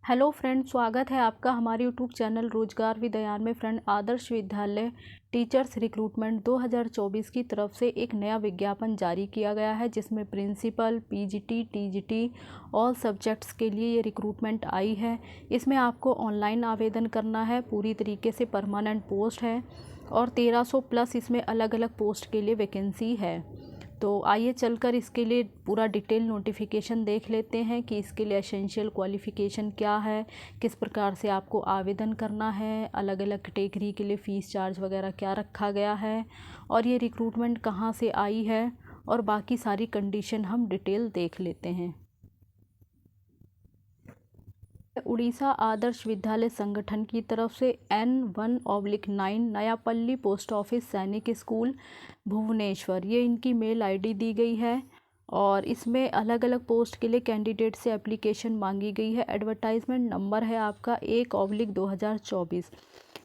Hello friend, स्वागत है आपका हमारे यूट्यूब चैनल रोजगार विद्यान में। Friend, Adarsh Vidyalaya teachers recruitment 2024 की तरफ से एक नया विज्ञापन जारी किया गया है, जिसमें principal, PGT, TGT all subjects के लिए ये रिक्रूटमेंट आई है। इसमें आपको ऑनलाइन आवेदन करना है, पूरी तरीके से परमानेंट पोस्ट है और 1300 प्लस इसमें अलग अलग पोस्ट के लिए वैकेंसी है। तो आइए चलकर इसके लिए पूरा डिटेल नोटिफिकेशन देख लेते हैं कि इसके लिए एसेंशियल क्वालिफ़िकेशन क्या है, किस प्रकार से आपको आवेदन करना है, अलग अलग कैटेगरी के लिए फ़ीस चार्ज वगैरह क्या रखा गया है और ये रिक्रूटमेंट कहाँ से आई है और बाकी सारी कंडीशन हम डिटेल देख लेते हैं। उड़ीसा आदर्श विद्यालय संगठन की तरफ से N1/9 नयापल्ली पोस्ट ऑफिस सैनिक स्कूल भुवनेश्वर, ये इनकी मेल आईडी दी गई है और इसमें अलग अलग पोस्ट के लिए कैंडिडेट से एप्लीकेशन मांगी गई है। एडवर्टाइजमेंट नंबर है आपका 1/2024।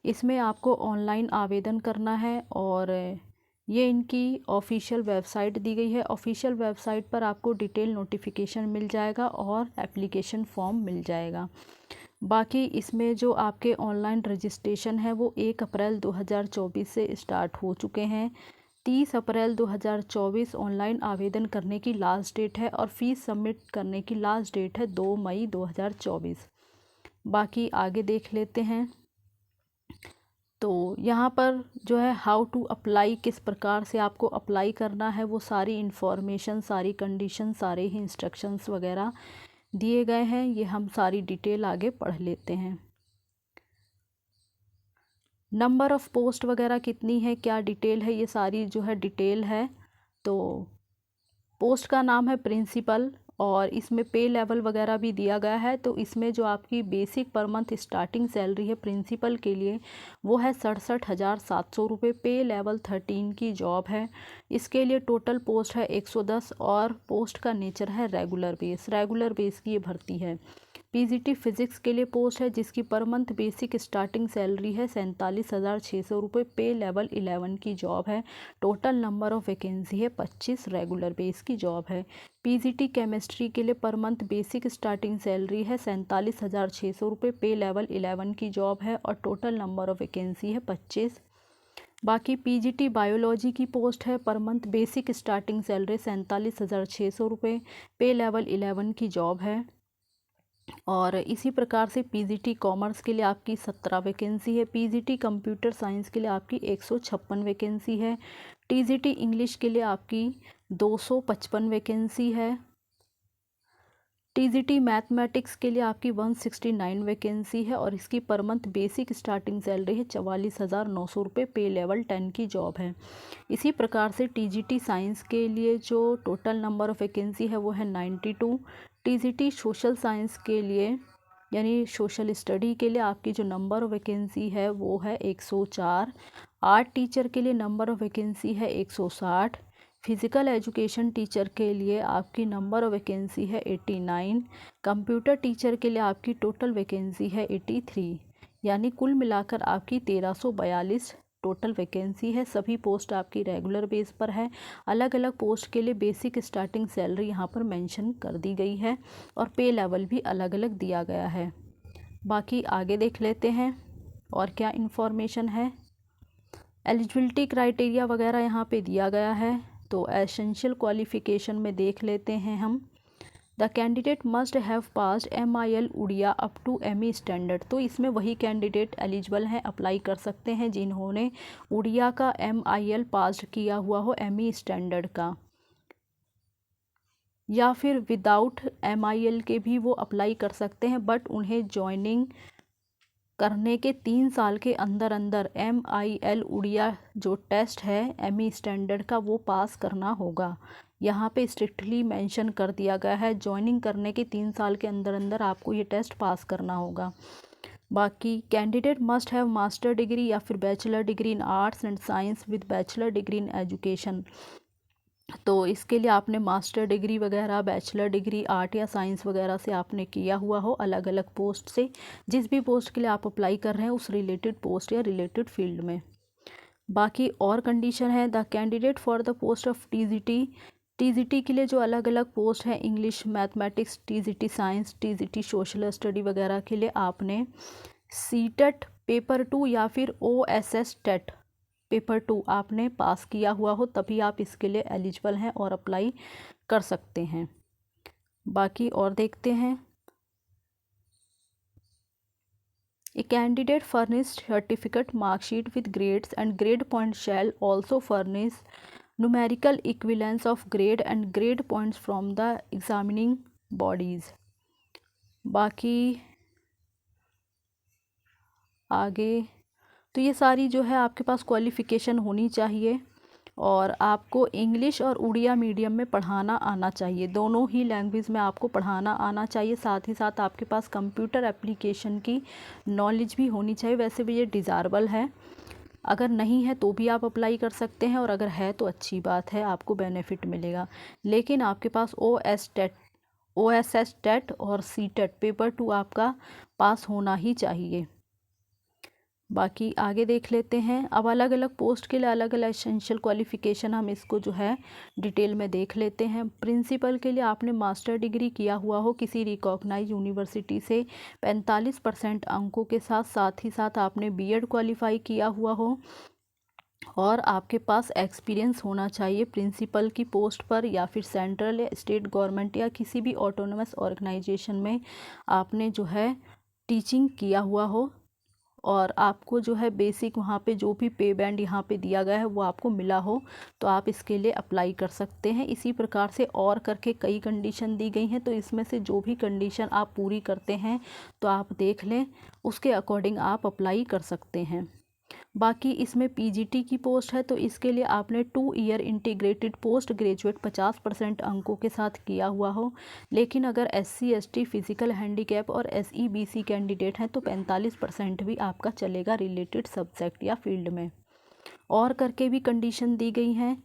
इसमें आपको ऑनलाइन आवेदन करना है और ये इनकी ऑफिशियल वेबसाइट दी गई है। ऑफिशियल वेबसाइट पर आपको डिटेल नोटिफिकेशन मिल जाएगा और एप्लीकेशन फॉर्म मिल जाएगा। बाकी इसमें जो आपके ऑनलाइन रजिस्ट्रेशन है वो 1 अप्रैल 2024 से स्टार्ट हो चुके हैं। 30 अप्रैल 2024 ऑनलाइन आवेदन करने की लास्ट डेट है और फीस सबमिट करने की लास्ट डेट है 2 मई 2024। बाकी आगे देख लेते हैं। तो यहाँ पर जो है हाउ टू अप्लाई, किस प्रकार से आपको अप्लाई करना है, वो सारी इन्फॉर्मेशन, सारी कंडीशन, सारे ही इंस्ट्रक्शंस वगैरह दिए गए हैं। ये हम सारी डिटेल आगे पढ़ लेते हैं। नंबर ऑफ़ पोस्ट वगैरह कितनी है, क्या डिटेल है, ये सारी जो है डिटेल है। तो पोस्ट का नाम है प्रिंसिपल और इसमें पे लेवल वगैरह भी दिया गया है। तो इसमें जो आपकी basic per month starting salary है प्रिंसिपल के लिए वो है 67,700 रुपये। पे लेवल 13 की जॉब है। इसके लिए टोटल पोस्ट है 110 और पोस्ट का नेचर है रेगुलर बेस की ये भर्ती है। पीजीटी फिजिक्स के लिए पोस्ट है जिसकी per month basic starting salary है 47,600 रुपये। पे लेवल 11 की जॉब है। टोटल नंबर ऑफ वैकेंसी है 25। रेगुलर बेस की जॉब है। पीजीटी केमिस्ट्री के लिए per month basic starting salary है 47,600 रुपये। पे लेवल 11 की जॉब है और टोटल नंबर ऑफ वैकेंसी है 25। बाकी पीजीटी बायोलॉजी की पोस्ट है, per month basic starting salary 47,600 रुपये। पे लेवल 11 की जॉब है। और इसी प्रकार से पीजीटी कॉमर्स के लिए आपकी 17 वैकेंसी है। पीजीटी कंप्यूटर साइंस के लिए आपकी 156 वैकेंसी है। टीजीटी इंग्लिश के लिए आपकी 255 वैकेंसी है। टीजीटी मैथमेटिक्स के लिए आपकी 169 वैकेंसी है और इसकी per month basic starting salary है 44,900 रुपये। पे लेवल 10 की जॉब है। इसी प्रकार से टीजीटी साइंस के लिए जो टोटल नंबर ऑफ़ वैकेंसी है वो है 92। टीजीटी सोशल साइंस के लिए यानी सोशल स्टडी के लिए आपकी जो नंबर ऑफ़ वैकेंसी है वो है 104। आर्ट टीचर के लिए नंबर ऑफ़ वैकेंसी है 160। फिज़िकल एजुकेशन टीचर के लिए आपकी नंबर ऑफ़ वैकेंसी है 89। कंप्यूटर टीचर के लिए आपकी टोटल वैकेंसी है 83। यानी कुल मिलाकर आपकी 1342 टोटल वैकेंसी है। सभी पोस्ट आपकी रेगुलर बेस पर है। अलग अलग पोस्ट के लिए बेसिक स्टार्टिंग सैलरी यहाँ पर मेंशन कर दी गई है और पे लेवल भी अलग अलग दिया गया है। बाकी आगे देख लेते हैं और क्या इन्फॉर्मेशन है। एलिजिबिलिटी क्राइटेरिया वगैरह यहाँ पे दिया गया है। तो एसेंशियल क्वालिफ़िकेशन में देख लेते हैं हम। The candidate must have passed MIL Odia up to ME standard. तो इसमें वही कैंडिडेट एलिजिबल हैं, अप्लाई कर सकते हैं जिन्होंने उड़िया का MIL पास किया हुआ हो ME स्टैंडर्ड का, या फिर विदाउट MIL के भी वो अप्लाई कर सकते हैं, बट उन्हें ज्वाइनिंग करने के 3 साल के अंदर अंदर MIL उड़िया जो टेस्ट है ME स्टैंडर्ड का वो पास करना होगा। यहाँ पे स्ट्रिक्टली मेंशन कर दिया गया है, ज्वाइनिंग करने के 3 साल के अंदर अंदर आपको ये टेस्ट पास करना होगा। बाकी candidate must have master degree या फिर bachelor degree in arts and science with bachelor degree in education. तो इसके लिए आपने मास्टर डिग्री वगैरह, बैचलर डिग्री आर्ट या साइंस वगैरह से आपने किया हुआ हो अलग अलग पोस्ट से। जिस भी पोस्ट के लिए आप अप्लाई कर रहे हैं उस रिलेटेड पोस्ट या रिलेटेड फील्ड में। बाकी और कंडीशन है, the candidate for the post of TGT TGT के लिए जो अलग अलग पोस्ट है, English, mathematics, TGT science, TGT social study वगैरह के लिए आपने सीटेट पेपर 2 या फिर ओएसएस टेट पेपर 2 आपने पास किया हुआ हो, तभी आप इसके लिए एलिजिबल हैं और अप्लाई कर सकते हैं। बाकी और देखते हैं। A candidate furnished certificate, mark sheet with grades and grade points shall also furnish numerical equivalence of grade and grade points from the examining bodies। बाकी आगे तो ये सारी जो है आपके पास क्वालिफ़िकेशन होनी चाहिए और आपको इंग्लिश और उड़िया मीडियम में पढ़ाना आना चाहिए, दोनों ही लैंग्वेज में आपको पढ़ाना आना चाहिए। साथ ही साथ आपके पास कंप्यूटर एप्लीकेशन की नॉलेज भी होनी चाहिए। वैसे भी ये डिज़ायरेबल है, अगर नहीं है तो भी आप अप्लाई कर सकते हैं और अगर है तो अच्छी बात है, आपको बेनिफिट मिलेगा। लेकिन आपके पास ओएसएस टेट और सीटेट पेपर 2 आपका पास होना ही चाहिए। बाकी आगे देख लेते हैं। अब अलग अलग पोस्ट के लिए अलग अलग एसेंशियल क्वालिफ़िकेशन हम इसको जो है डिटेल में देख लेते हैं। प्रिंसिपल के लिए आपने मास्टर डिग्री किया हुआ हो किसी रिकॉग्नाइज यूनिवर्सिटी से 45% अंकों के साथ, साथ ही साथ आपने बीएड क्वालिफाई किया हुआ हो और आपके पास एक्सपीरियंस होना चाहिए प्रिंसिपल की पोस्ट पर, या फिर सेंट्रल या स्टेट गवर्नमेंट या किसी भी ऑटोनोमस ऑर्गेनाइजेशन में आपने जो है टीचिंग किया हुआ हो और आपको जो है बेसिक वहाँ पे जो भी पे बैंड यहाँ पे दिया गया है वो आपको मिला हो, तो आप इसके लिए अप्लाई कर सकते हैं। इसी प्रकार से और करके कई कंडीशन दी गई हैं, तो इसमें से जो भी कंडीशन आप पूरी करते हैं तो आप देख लें, उसके अकॉर्डिंग आप अप्लाई कर सकते हैं। बाकी इसमें पीजीटी की पोस्ट है, तो इसके लिए आपने 2 ईयर इंटीग्रेटेड पोस्ट ग्रेजुएट 50% अंकों के साथ किया हुआ हो। लेकिन अगर एससी एसटी फिजिकल हैंडीकैप और एसईबीसी कैंडिडेट हैं तो 45% भी आपका चलेगा रिलेटेड सब्जेक्ट या फील्ड में। और करके भी कंडीशन दी गई हैं,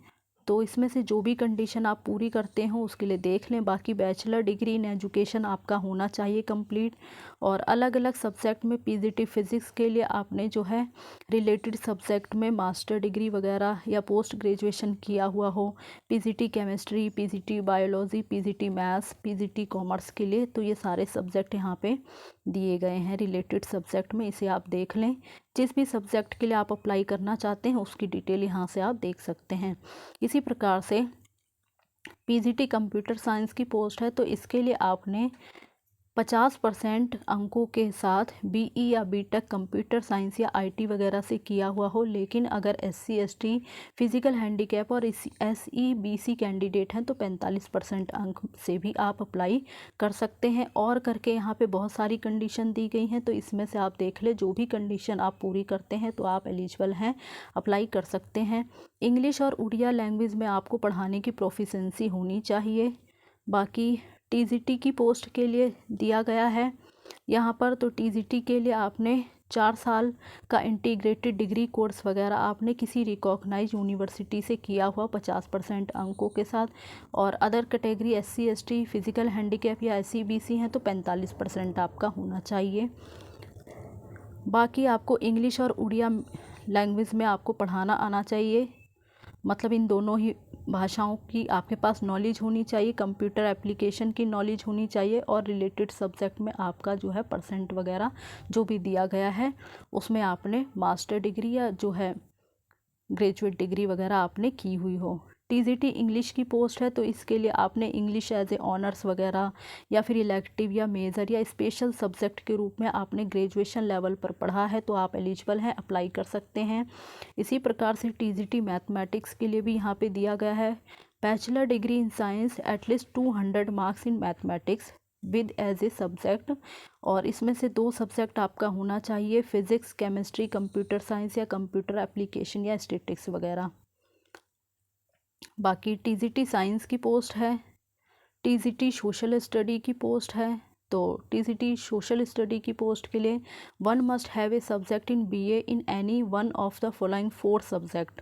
तो इसमें से जो भी कंडीशन आप पूरी करते हो उसके लिए देख लें। बाकी बैचलर डिग्री इन एजुकेशन आपका होना चाहिए कंप्लीट, और अलग अलग सब्जेक्ट में पीजीटी फिज़िक्स के लिए आपने जो है रिलेटेड सब्जेक्ट में मास्टर डिग्री वगैरह या पोस्ट ग्रेजुएशन किया हुआ हो। PGT chemistry, PGT biology, PGT maths, PGT commerce के लिए तो ये सारे सब्जेक्ट यहाँ पे दिए गए हैं रिलेटेड सब्जेक्ट में, इसे आप देख लें। जिस भी सब्जेक्ट के लिए आप अप्लाई करना चाहते हैं उसकी डिटेल यहाँ से आप देख सकते हैं। इसी प्रकार से पीजीटी कंप्यूटर साइंस की पोस्ट है, तो इसके लिए आपने 50% अंकों के साथ बीई या बीटेक कंप्यूटर साइंस या आईटी वगैरह से किया हुआ हो। लेकिन अगर एससी एसटी फिजिकल हैंडीकैप और एसईबीसी कैंडिडेट हैं तो 45% अंक से भी आप अप्लाई कर सकते हैं। और करके यहाँ पे बहुत सारी कंडीशन दी गई हैं, तो इसमें से आप देख ले, जो भी कंडीशन आप पूरी करते हैं तो आप एलिजिबल हैं, अप्लाई कर सकते हैं। इंग्लिश और उड़िया लैंग्वेज में आपको पढ़ाने की प्रोफिशेंसी होनी चाहिए। बाकी टीजीटी की पोस्ट के लिए दिया गया है यहाँ पर, तो टीजीटी के लिए आपने 4 साल का इंटीग्रेटेड डिग्री कोर्स वगैरह आपने किसी रिकॉग्नाइज यूनिवर्सिटी से किया हुआ 50% अंकों के साथ। और other category SC ST physical handicap या एसईबीसी हैं तो 45% आपका होना चाहिए। बाकी आपको इंग्लिश और उड़िया लैंग्वेज में आपको पढ़ाना आना चाहिए, मतलब इन दोनों ही भाषाओं की आपके पास नॉलेज होनी चाहिए, कंप्यूटर एप्लीकेशन की नॉलेज होनी चाहिए, और रिलेटेड सब्जेक्ट में आपका जो है परसेंट वगैरह जो भी दिया गया है उसमें आपने मास्टर डिग्री या जो है ग्रेजुएट डिग्री वगैरह आपने की हुई हो। टीजीटी इंग्लिश की पोस्ट है, तो इसके लिए आपने इंग्लिश एज ए ऑनर्स वगैरह या फिर इलेक्टिव या मेजर या स्पेशल सब्जेक्ट के रूप में आपने ग्रेजुएशन लेवल पर पढ़ा है तो आप एलिजिबल हैं, अप्लाई कर सकते हैं। इसी प्रकार से टीजीटी मैथमेटिक्स के लिए भी यहाँ पे दिया गया है bachelor degree in science at least 200 marks in mathematics with as a subject, और इसमें से 2 सब्जेक्ट आपका होना चाहिए, फिज़िक्स केमिस्ट्री कंप्यूटर साइंस या कंप्यूटर एप्लीकेशन या स्टैटिस्टिक्स वगैरह। बाकी टीजीटी साइंस की पोस्ट है, टीजीटी सोशल स्टडी की पोस्ट है, तो टीजीटी सोशल स्टडी की पोस्ट के लिए 1 must have a subject in BA in any one of the following 4 subject.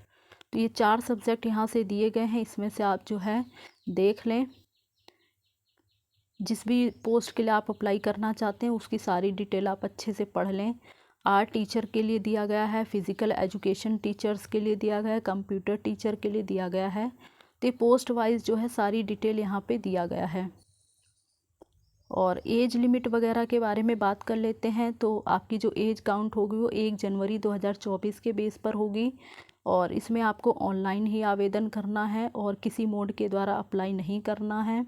तो ये 4 सब्जेक्ट यहाँ से दिए गए हैं, इसमें से आप जो है देख लें, जिस भी पोस्ट के लिए आप अप्लाई करना चाहते हैं उसकी सारी डिटेल आप अच्छे से पढ़ लें। आर्ट टीचर के लिए दिया गया है, फिज़िकल एजुकेशन टीचर्स के लिए दिया गया है, कंप्यूटर टीचर के लिए दिया गया है। तो पोस्ट वाइज जो है सारी डिटेल यहाँ पे दिया गया है। और एज लिमिट वगैरह के बारे में बात कर लेते हैं। तो आपकी जो एज काउंट होगी वो 1 जनवरी 2024 के बेस पर होगी, और इसमें आपको ऑनलाइन ही आवेदन करना है और किसी मोड के द्वारा अप्लाई नहीं करना है।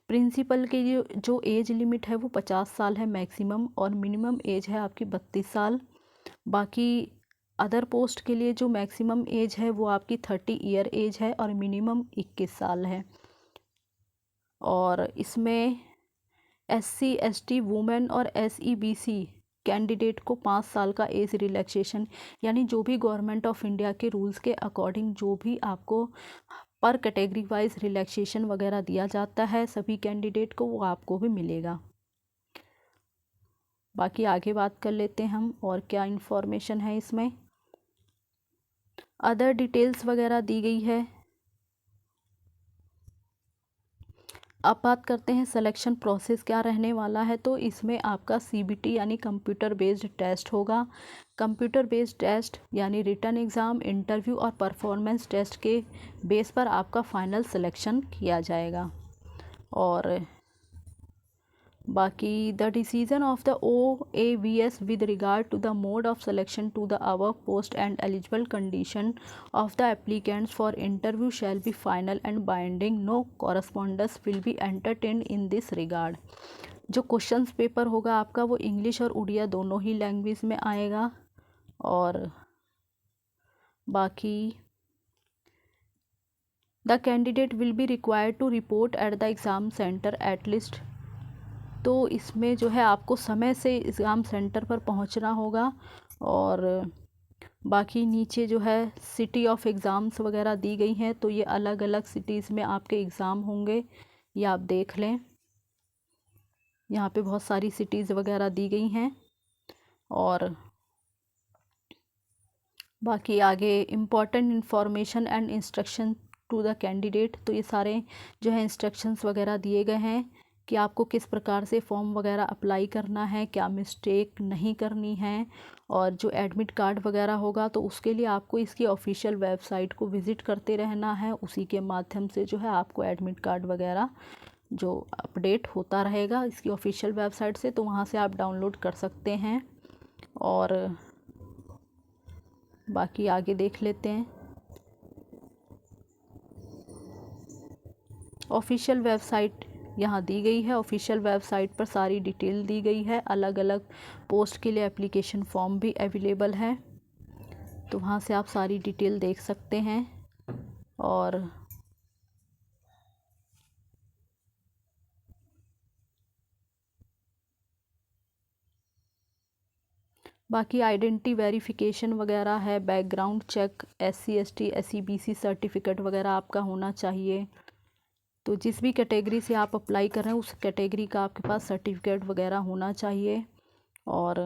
प्रिंसिपल के जो एज लिमिट है वो 50 साल है मैक्सिमम, और मिनिमम एज है आपकी 32 साल। बाकी अदर पोस्ट के लिए जो मैक्सिमम एज है वो आपकी 30 ईयर एज है और मिनिमम 21 साल है। और इसमें SC ST वुमेन और SEBC कैंडिडेट को 5 साल का एज रिलैक्सेशन, यानी जो भी गवर्नमेंट ऑफ इंडिया के रूल्स के अकॉर्डिंग जो भी आपको पर कैटेगरी वाइज रिलैक्सेशन वगैरह दिया जाता है सभी कैंडिडेट को, वो आपको भी मिलेगा। बाकी आगे बात कर लेते हैं हम और क्या इन्फॉर्मेशन है इसमें। अदर डिटेल्स वगैरह दी गई है। अब बात करते हैं सिलेक्शन प्रोसेस क्या रहने वाला है। तो इसमें आपका CBT यानी कंप्यूटर बेस्ड टेस्ट होगा। कंप्यूटर बेस्ड टेस्ट यानी रिटन एग्ज़ाम, इंटरव्यू और परफॉर्मेंस टेस्ट के बेस पर आपका फाइनल सिलेक्शन किया जाएगा। और बाकी the decision of the OAVS with regard to the mode of selection to the above post and eligible condition of the applicants for interview shall be final and binding, no correspondence will be entertained in this regard. जो questions paper होगा आपका वो English और उड़िया दोनों ही language में आएगा। और बाकी the candidate will be required to report at the exam centre at least. तो इसमें जो है आपको समय से एग्ज़ाम सेंटर पर पहुंचना होगा। और बाकी नीचे जो है सिटी ऑफ एग्ज़ाम्स वगैरह दी गई हैं, तो ये अलग अलग सिटीज़ में आपके एग्ज़ाम होंगे, ये आप देख लें। यहाँ पे बहुत सारी सिटीज़ वगैरह दी गई हैं। और बाकी आगे important information and instruction to the candidate, तो ये सारे जो है इंस्ट्रक्शंस वगैरह दिए गए हैं कि आपको किस प्रकार से फॉर्म वगैरह अप्लाई करना है, क्या मिस्टेक नहीं करनी है। और जो एडमिट कार्ड वगैरह होगा तो उसके लिए आपको इसकी ऑफिशियल वेबसाइट को विज़िट करते रहना है, उसी के माध्यम से जो है आपको एडमिट कार्ड वगैरह जो अपडेट होता रहेगा इसकी ऑफिशियल वेबसाइट से, तो वहाँ से आप डाउनलोड कर सकते हैं। और बाकी आगे देख लेते हैं। ऑफिशियल वेबसाइट यहाँ दी गई है। ऑफिशियल वेबसाइट पर सारी डिटेल दी गई है। अलग अलग पोस्ट के लिए एप्लीकेशन फॉर्म भी अवेलेबल है, तो वहाँ से आप सारी डिटेल देख सकते हैं। और बाकी आइडेंटिटी वेरिफिकेशन वगैरह है, background check, SC ST SEBC certificate वगैरह आपका होना चाहिए। तो जिस भी कैटेगरी से आप अप्लाई कर रहे हैं उस कैटेगरी का आपके पास सर्टिफिकेट वगैरह होना चाहिए। और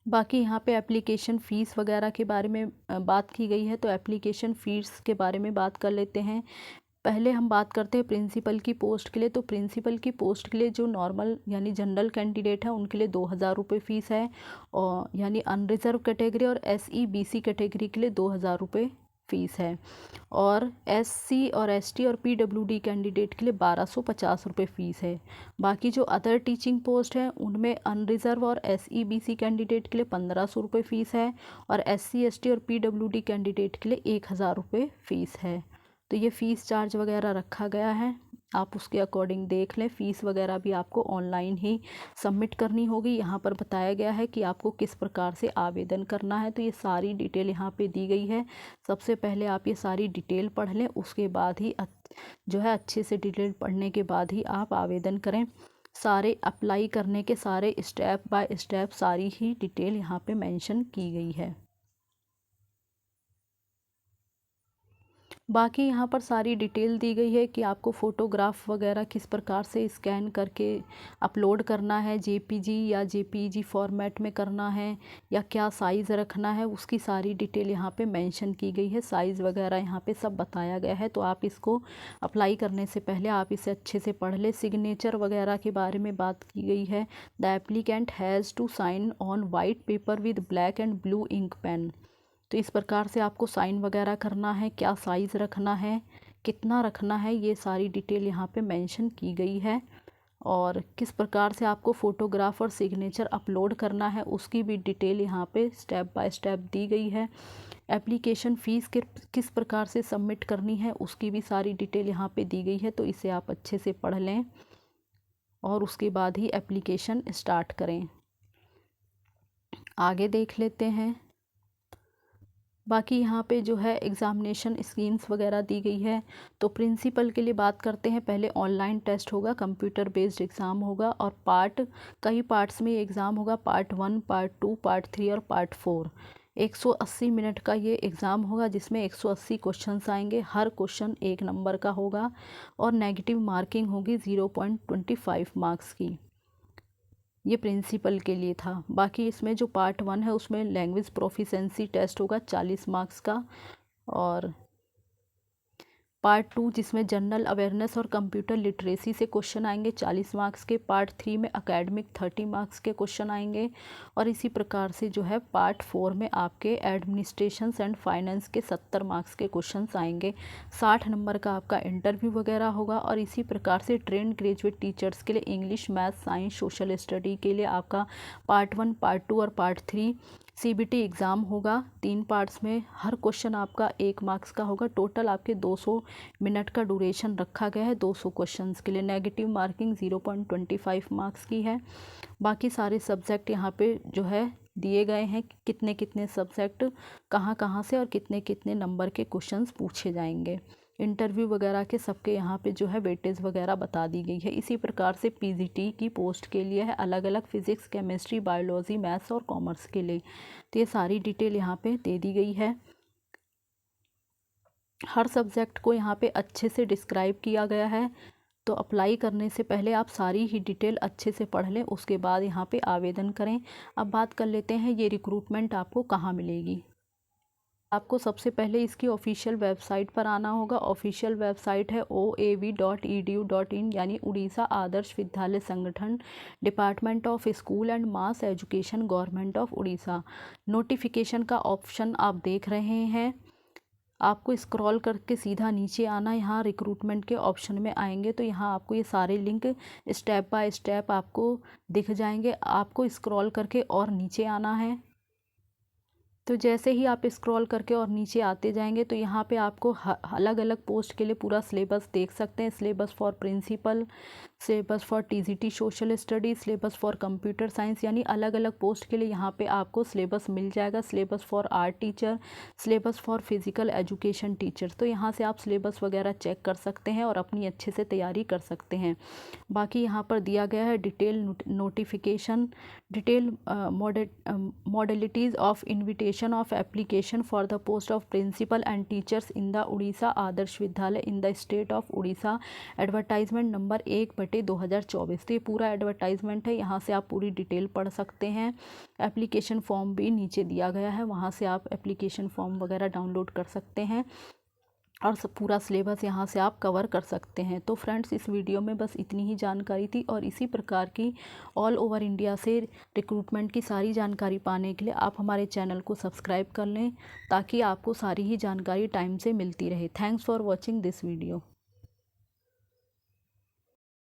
बाकी यहाँ पे एप्लीकेशन फ़ीस वगैरह के बारे में बात की गई है, तो एप्लीकेशन फ़ीस के बारे में बात कर लेते हैं। पहले हम बात करते हैं प्रिंसिपल की पोस्ट के लिए। तो प्रिंसिपल की पोस्ट के लिए जो नॉर्मल यानी जनरल कैंडिडेट है उनके लिए 2000 रुपये फ़ीस है, और यानी अनरिज़र्व कैटेगरी और SEBC कैटेगरी के लिए 2000 रुपये फ़ीस है। और SC और ST और PWD कैंडिडेट के लिए 1250 रुपये फ़ीस है। बाकी जो अदर टीचिंग पोस्ट हैं उनमें अनरिज़र्व और SEBC कैंडिडेट के लिए 1500 रुपये फ़ीस है, और SC ST और PWD कैंडिडेट के लिए 1000 रुपये फ़ीस है। तो ये फ़ीस चार्ज वगैरह रखा गया है, आप उसके अकॉर्डिंग देख लें। फ़ीस वगैरह भी आपको ऑनलाइन ही सबमिट करनी होगी। यहाँ पर बताया गया है कि आपको किस प्रकार से आवेदन करना है, तो ये सारी डिटेल यहाँ पे दी गई है। सबसे पहले आप ये सारी डिटेल पढ़ लें, उसके बाद ही जो है अच्छे से डिटेल पढ़ने के बाद ही आप आवेदन करें। सारे अप्लाई करने के सारे स्टेप बाय स्टेप सारी ही डिटेल यहाँ पे मेंशन की गई है। बाकी यहाँ पर सारी डिटेल दी गई है कि आपको फ़ोटोग्राफ वगैरह किस प्रकार से स्कैन करके अपलोड करना है, जेपीजी या जेपीईजी फॉर्मेट में करना है या क्या साइज़ रखना है, उसकी सारी डिटेल यहाँ पे मेंशन की गई है। साइज़ वगैरह यहाँ पे सब बताया गया है। तो आप इसको अप्लाई करने से पहले आप इसे अच्छे से पढ़ लें। सिग्नेचर वगैरह के बारे में बात की गई है। The applicant has to sign on white paper with black and blue ink pen. तो इस प्रकार से आपको साइन वगैरह करना है, क्या साइज़ रखना है, कितना रखना है, ये सारी डिटेल यहाँ पे मेंशन की गई है। और किस प्रकार से आपको फ़ोटोग्राफ और सिग्नेचर अपलोड करना है उसकी भी डिटेल यहाँ पे स्टेप बाय स्टेप दी गई है। एप्लीकेशन फ़ीस किस प्रकार से सबमिट करनी है उसकी भी सारी डिटेल यहाँ पे दी गई है। तो इसे आप अच्छे से पढ़ लें और उसके बाद ही एप्लीकेशन स्टार्ट करें। आगे देख लेते हैं। बाकी यहाँ पे जो है एग्ज़ामिनेशन स्कीम्स वगैरह दी गई है। तो प्रिंसिपल के लिए बात करते हैं। पहले ऑनलाइन टेस्ट होगा, कंप्यूटर बेस्ड एग्ज़ाम होगा और कई पार्ट्स में एग्ज़ाम होगा। पार्ट 1, पार्ट 2, पार्ट 3 और पार्ट 4। 180 मिनट का ये एग्ज़ाम होगा जिसमें 180 क्वेश्चंस आएंगे। हर क्वेश्चन 1 नंबर का होगा और नेगेटिव मार्किंग होगी 0.25 मार्क्स की। ये प्रिंसिपल के लिए था। बाकी इसमें जो पार्ट 1 है उसमें लैंग्वेज प्रोफिशेंसी टेस्ट होगा 40 मार्क्स का। और पार्ट 2 जिसमें जनरल अवेयरनेस और कंप्यूटर लिटरेसी से क्वेश्चन आएंगे 40 मार्क्स के। पार्ट 3 में एकेडमिक 30 मार्क्स के क्वेश्चन आएंगे। और इसी प्रकार से जो है पार्ट 4 में आपके एडमिनिस्ट्रेशन एंड फाइनेंस के 70 मार्क्स के क्वेश्चन आएंगे। 60 नंबर का आपका इंटरव्यू वगैरह होगा। और इसी प्रकार से ट्रेंड ग्रेजुएट टीचर्स के लिए English, math, science, social study के लिए आपका पार्ट 1, पार्ट 2 और पार्ट 3 सीबीटी एग्ज़ाम होगा। 3 पार्ट्स में हर क्वेश्चन आपका 1 मार्क्स का होगा। टोटल आपके 200 मिनट का ड्यूरेशन रखा गया है 200 क्वेश्चंस के लिए। नेगेटिव मार्किंग 0.25 मार्क्स की है। बाकी सारे सब्जेक्ट यहाँ पे जो है दिए गए हैं कि कितने कितने सब्जेक्ट कहाँ कहाँ से और कितने कितने नंबर के क्वेश्चंस पूछे जाएंगे। इंटरव्यू वगैरह के सबके यहाँ पे जो है वेटेज वगैरह बता दी गई है। इसी प्रकार से पीजीटी की पोस्ट के लिए है अलग अलग फिजिक्स, केमिस्ट्री, बायोलॉजी, मैथ्स और कॉमर्स के लिए। तो ये सारी डिटेल यहाँ पे दे दी गई है। हर सब्जेक्ट को यहाँ पे अच्छे से डिस्क्राइब किया गया है। तो अप्लाई करने से पहले आप सारी ही डिटेल अच्छे से पढ़ लें, उसके बाद यहाँ पे आवेदन करें। अब बात कर लेते हैं ये रिक्रूटमेंट आपको कहाँ मिलेगी। आपको सबसे पहले इसकी ऑफिशियल वेबसाइट पर आना होगा। ऑफिशियल वेबसाइट है oav.edu.in यानी उड़ीसा आदर्श विद्यालय संगठन, department of school and mass education, government of Orissa. Notification का ऑप्शन आप देख रहे हैं। आपको स्क्रॉल करके सीधा नीचे आना, यहाँ रिक्रूटमेंट के ऑप्शन में आएंगे तो यहाँ आपको ये सारे लिंक स्टेप बाय स्टेप आपको दिख जाएंगे। आपको स्क्रॉल करके और नीचे आना है। तो जैसे ही आप स्क्रॉल करके और नीचे आते जाएंगे तो यहाँ पे आपको अलग अलग पोस्ट के लिए पूरा सिलेबस देख सकते हैं। Syllabus for principal, syllabus for TGT social study, syllabus for computer science, यानी अलग अलग पोस्ट के लिए यहाँ पे आपको सिलेबस मिल जाएगा। Syllabus for art teacher, syllabus for physical education teacher. तो यहाँ से आप सिलेबस वगैरह चेक कर सकते हैं और अपनी अच्छे से तैयारी कर सकते हैं। बाकी यहाँ पर दिया गया है detail notification, detail modalities of invitation of application for the post of principal and teachers in the Orissa Adarsh Vidyalaya in the state of Orissa. Advertisement number 1/2024। तो ये पूरा एडवर्टाइजमेंट है, यहाँ से आप पूरी डिटेल पढ़ सकते हैं। एप्लीकेशन फॉर्म भी नीचे दिया गया है, वहाँ से आप एप्लीकेशन फॉर्म वगैरह डाउनलोड कर सकते हैं और पूरा सिलेबस यहाँ से आप कवर कर सकते हैं। तो फ्रेंड्स, इस वीडियो में बस इतनी ही जानकारी थी और इसी प्रकार की ऑल ओवर इंडिया से रिक्रूटमेंट की सारी जानकारी पाने के लिए आप हमारे चैनल को सब्सक्राइब कर लें ताकि आपको सारी ही जानकारी टाइम से मिलती रहे। Thanks for watching this video.